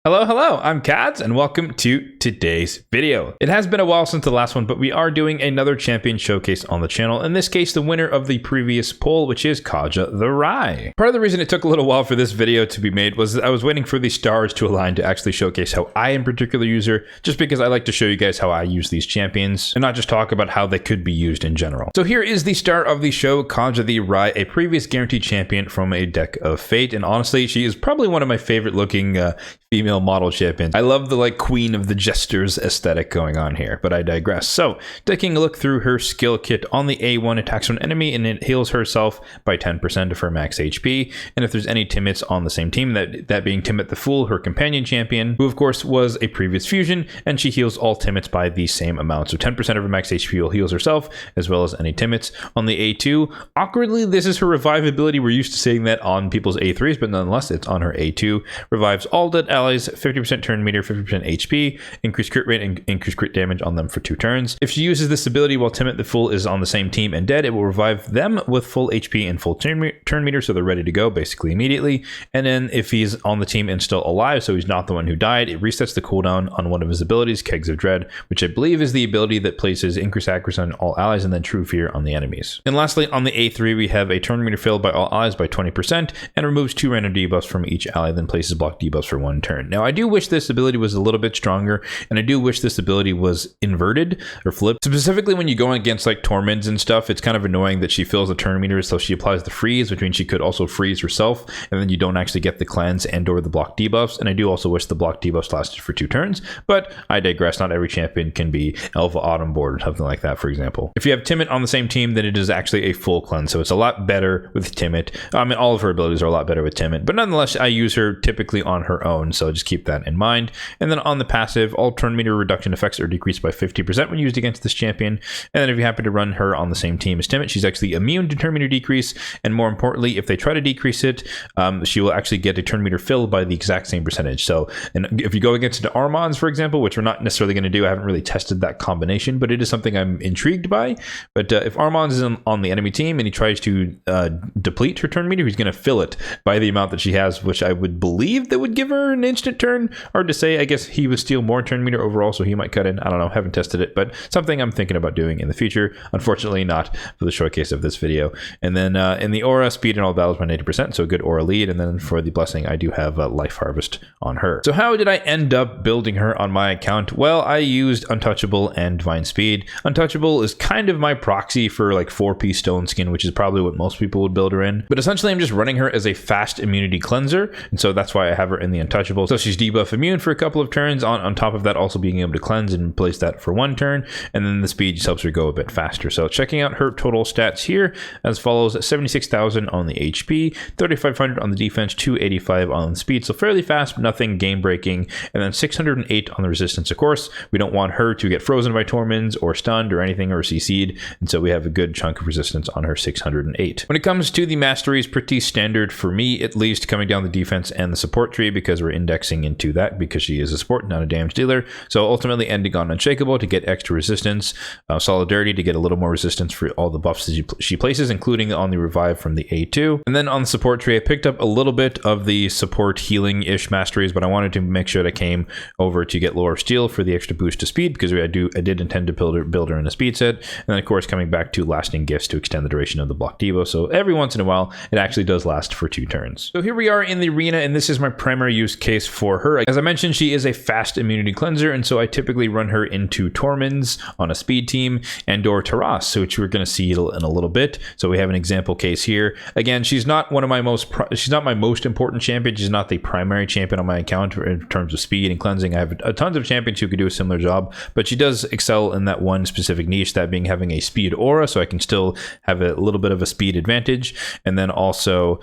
Hello, I'm Kads, and welcome to today's video. It has been a while since the last one, but we are doing another champion showcase on the channel. In this case, the winner of the previous poll, which is Kaja the Rye. Part of the reason it took a little while for this video to be made was I was waiting for the stars to align to actually showcase how I am a particular user, just because I like to show you guys how I use these champions, and not just talk about how they could be used in general. So here is the star of the show, Kaja the Rye, a previous guaranteed champion from a deck of Fate, and honestly, she is probably one of my favorite looking female model champions. I love the queen of the jesters aesthetic going on here, but I digress. So taking a look through her skill kit, on the A1 attacks an enemy and it heals herself by 10% of her max HP, and if there's any Timmets on the same team, that being Timmet the Fool, her companion champion, who of course was a previous fusion, and she heals all Timmets by the same amount. So 10% of her max HP will heals herself as well as any Timmets. On the A2, awkwardly, this is her revive ability. We're used to seeing that on people's A3s, but nonetheless it's on her A2. Revives all dead allies, 50% turn meter, 50% HP, increase crit rate, and increase crit damage on them for 2 turns. If she uses this ability while Timmet the Fool is on the same team and dead, it will revive them with full HP and full turn meter, so they're ready to go basically immediately. And then if he's on the team and still alive, so he's not the one who died, it resets the cooldown on one of his abilities, Kegs of Dread, which I believe is the ability that places increase accuracy on all allies and then True Fear on the enemies. And lastly, on the A3, we have a turn meter filled by all allies by 20% and removes 2 random debuffs from each ally, then places block debuffs for 1 turn. Now, I do wish this ability was a little bit stronger, and I do wish this ability was inverted or flipped. Specifically when you go against Torments and stuff, it's kind of annoying that she fills the turn meter, so she applies the freeze, which means she could also freeze herself, and then you don't actually get the cleanse and or the block debuffs. And I do also wish the block debuffs lasted for 2 turns, but I digress. Not every champion can be Elva Autumn Board or something like that, for example. If you have Timmet on the same team, then it is actually a full cleanse, so it's a lot better with Timmet. I mean, all of her abilities are a lot better with Timmet, but nonetheless, I use her typically on her own, so just keep that in mind. And then on the passive, all turn meter reduction effects are decreased by 50% when used against this champion. And then if you happen to run her on the same team as Timmet, she's actually immune to turn meter decrease. And more importantly, if they try to decrease it, she will actually get a turn meter filled by the exact same percentage. So, and if you go against the Armons, for example, which we're not necessarily going to do, I haven't really tested that combination, but it is something I'm intrigued by. But if Armons is on the enemy team and he tries to deplete her turn meter, he's going to fill it by the amount that she has, which I would believe that would give her an instant turn. Hard to say. I guess he would steal more turn meter overall, so he might cut in. I don't know, haven't tested it, but something I'm thinking about doing in the future. Unfortunately, not for the showcase of this video. And then in the aura, speed in all battles by 90%, so a good aura lead. And then for the blessing, I do have Life Harvest on her. So how did I end up building her on my account? Well, I used Untouchable and Divine Speed. Untouchable is kind of my proxy for 4P Stone Skin, which is probably what most people would build her in. But essentially, I'm just running her as a fast immunity cleanser, and so that's why I have her in the Untouchable. So she's debuff immune for a couple of turns, on top of that also being able to cleanse and place that for 1 turn, and then the speed just helps her go a bit faster. So checking out her total stats here as follows: 76,000 on the HP, 3,500 on the defense, 285 on the speed, so fairly fast, nothing game breaking, and then 608 on the resistance. Of course, we don't want her to get frozen by Torments or stunned or anything or CC'd, and so we have a good chunk of resistance on her 608. When it comes to the masteries, pretty standard for me, at least, coming down the defense and the support tree, because we're indexing into that because she is a support, not a damage dealer. So ultimately ending on Unshakable to get extra resistance, Solidarity to get a little more resistance for all the buffs that she places, including on the revive from the A2. And then on the support tree, I picked up a little bit of the support healing-ish masteries, but I wanted to make sure that I came over to get Lore of Steel for the extra boost to speed, because I did intend to build her in a speed set. And then of course coming back to lasting gifts to extend the duration of the block debuff. So every once in a while, it actually does last for 2 turns. So here we are in the arena, and this is my primary use case for her. As I mentioned, she is a fast immunity cleanser, and so I typically run her into Torments on a speed team and or Taras, which we're going to see in a little bit. So we have an example case here. Again, she's not one of my she's not my most important champion. She's not the primary champion on my account in terms of speed and cleansing. I have tons of champions who could do a similar job, but she does excel in that one specific niche, that being having a speed aura, so I can still have a little bit of a speed advantage, and then also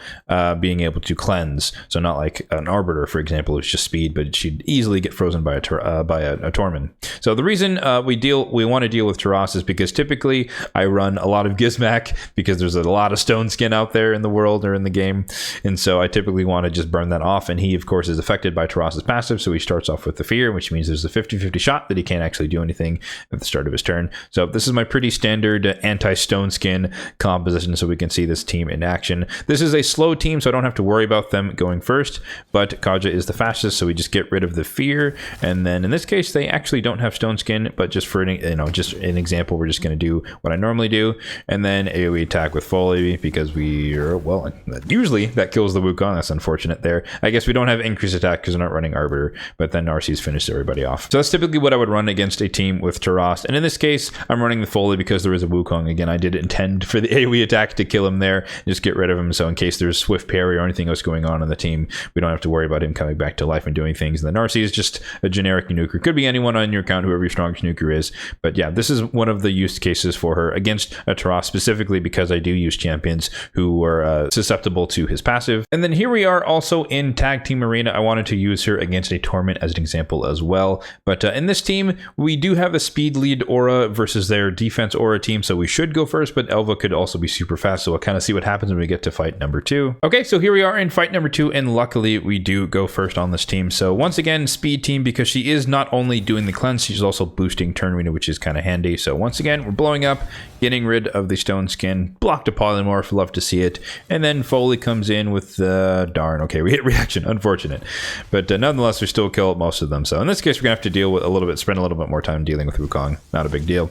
being able to cleanse. So not like an Arbiter, for example, it's just speed, but she'd easily get frozen by a Torment. So the reason we want to deal with Taras is because typically I run a lot of Gizmak, because there's a lot of Stone Skin out there in the world or in the game, and so I typically want to just burn that off. And he of course is affected by Taras's passive, so he starts off with the Fear, which means there's a 50-50 shot that he can't actually do anything at the start of his turn. So this is my pretty standard anti-Stone Skin composition, so we can see this team in action. This is a slow team, so I don't have to worry about them going first, but Kaja is the fastest fastest, so we just get rid of the fear. And then in this case, they actually don't have stone skin, but just for just an example, we're just going to do what I normally do. And then AoE attack with Foley, because we are, well, usually that kills the Wukong. That's unfortunate there. I guess we don't have increased attack because we're not running Arbiter, but then Narcisse finished everybody off. So that's typically what I would run against a team with Taras. And in this case, I'm running the Foley because there is a Wukong. Again, I did intend for the AoE attack to kill him there, just get rid of him. So in case there's swift parry or anything else going on in the team, we don't have to worry about him coming back to life and doing things. And the Narcisse is just a generic nuker. Could be anyone on your account, whoever your strongest nuker is. But yeah, this is one of the use cases for her against a Taras, specifically because I do use champions who are susceptible to his passive. And then here we are also in Tag Team Arena. I wanted to use her against a Torment as an example as well. But in this team, we do have a speed lead aura versus their defense aura team, so we should go first, but Elva could also be super fast, so we'll kind of see what happens when we get to fight number 2. Okay, so here we are in fight number 2, and luckily we do go first on this team. So once again, speed team, because she is not only doing the cleanse, she's also boosting turn arena, which is kind of handy. So once again, we're blowing up, getting rid of the stone skin, blocked a polymorph, love to see it. And then Foley comes in with the darn, okay, we hit reaction, unfortunate. But nonetheless, we still kill most of them. So in this case, we're gonna have to deal with spend a little bit more time dealing with Wukong. Not a big deal.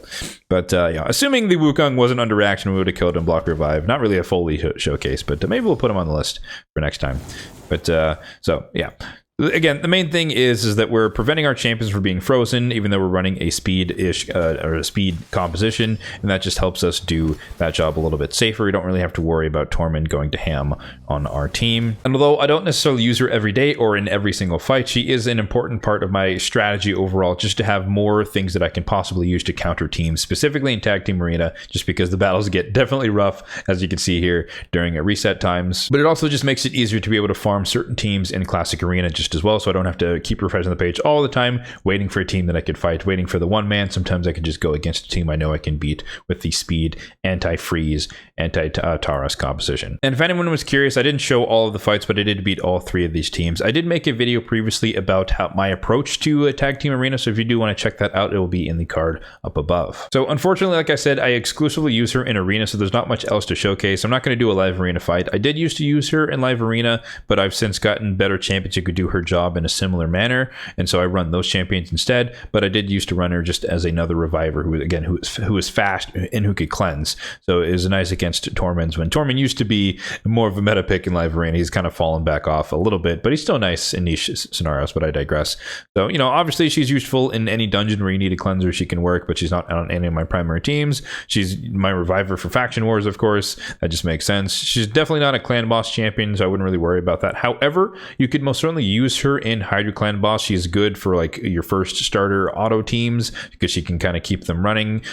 But yeah, assuming the Wukong wasn't under reaction, we would have killed him, block revive. Not really a Foley showcase, but maybe we'll put him on the list for next time. But so yeah. Again, the main thing is that we're preventing our champions from being frozen, even though we're running a speed-ish or a speed composition, and that just helps us do that job a little bit safer. We don't really have to worry about Tormund going to ham on our team. And although I don't necessarily use her every day or in every single fight, she is an important part of my strategy overall, just to have more things that I can possibly use to counter teams, specifically in Tag Team Arena, just because the battles get definitely rough, as you can see here, during reset times. But it also just makes it easier to be able to farm certain teams in Classic Arena just as well, so I don't have to keep refreshing the page all the time, waiting for a team that I could fight, waiting for the one man. Sometimes I could just go against a team I know I can beat with the speed, anti-freeze, anti-Taras composition. And if anyone was curious, I didn't show all of the fights, but I did beat all 3 of these teams. I did make a video previously about my approach to a Tag Team Arena, so if you do want to check that out, it will be in the card up above. So unfortunately, like I said, I exclusively use her in Arena, so there's not much else to showcase. I'm not going to do a live Arena fight. I did used to use her in live Arena, but I've since gotten better champions who could do her job in a similar manner, and so I run those champions instead. But I did used to run her just as another reviver who is fast and who could cleanse. So it was nice against Tormund, when Tormund used to be more of a meta pick in live arena. He's kind of fallen back off a little bit, but he's still nice in niche scenarios. But I digress. So obviously she's useful in any dungeon where you need a cleanser. She can work, but she's not on any of my primary teams. She's my reviver for faction wars, of course. That just makes sense. She's definitely not a clan boss champion, so I wouldn't really worry about that. However, you could most certainly use her in Hydra Clan Boss. She's good for like your first starter auto teams because she can kind of keep them running.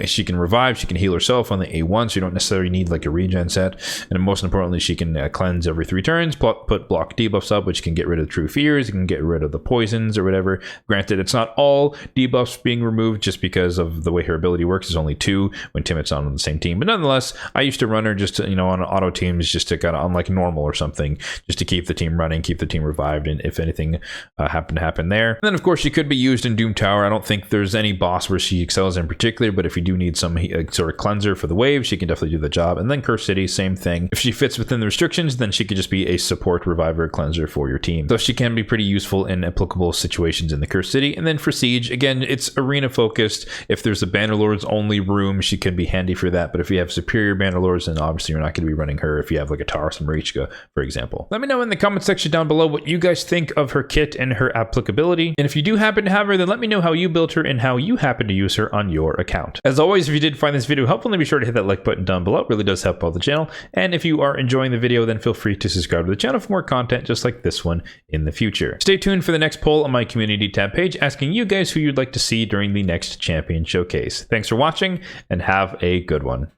She can revive, she can heal herself on the A1, so you don't necessarily need like a regen set. And most importantly, she can cleanse every 3 turns, put block debuffs up, which can get rid of true fears, you can get rid of the poisons or whatever. Granted, it's not all debuffs being removed just because of the way her ability works. It's only 2 when Timot's on the same team. But nonetheless, I used to run her just to, on auto teams, just to kind of on like normal or something, just to keep the team running, keep the team revived, and if anything happened to happen there. And then of course she could be used in Doom Tower. I don't think there's any boss where she excels in particular, but if you do need some sort of cleanser for the wave, she can definitely do the job. And then Curse City, same thing. If she fits within the restrictions, then she could just be a support reviver cleanser for your team. So she can be pretty useful in applicable situations in the Curse City. And then for Siege, again, it's arena focused. If there's a Bannerlord's only room, she can be handy for that. But if you have superior Bannerlords, then obviously you're not going to be running her if you have like a Taurus and Marichka, for example. Let me know in the comment section down below what you guys think of her kit and her applicability. And if you do happen to have her, then let me know how you built her and how you happen to use her on your account. As always, if you did find this video helpful, then be sure to hit that like button down below. It really does help out the channel. And if you are enjoying the video, then feel free to subscribe to the channel for more content just like this one in the future. Stay tuned for the next poll on my community tab page asking you guys who you'd like to see during the next champion showcase. Thanks for watching and have a good one.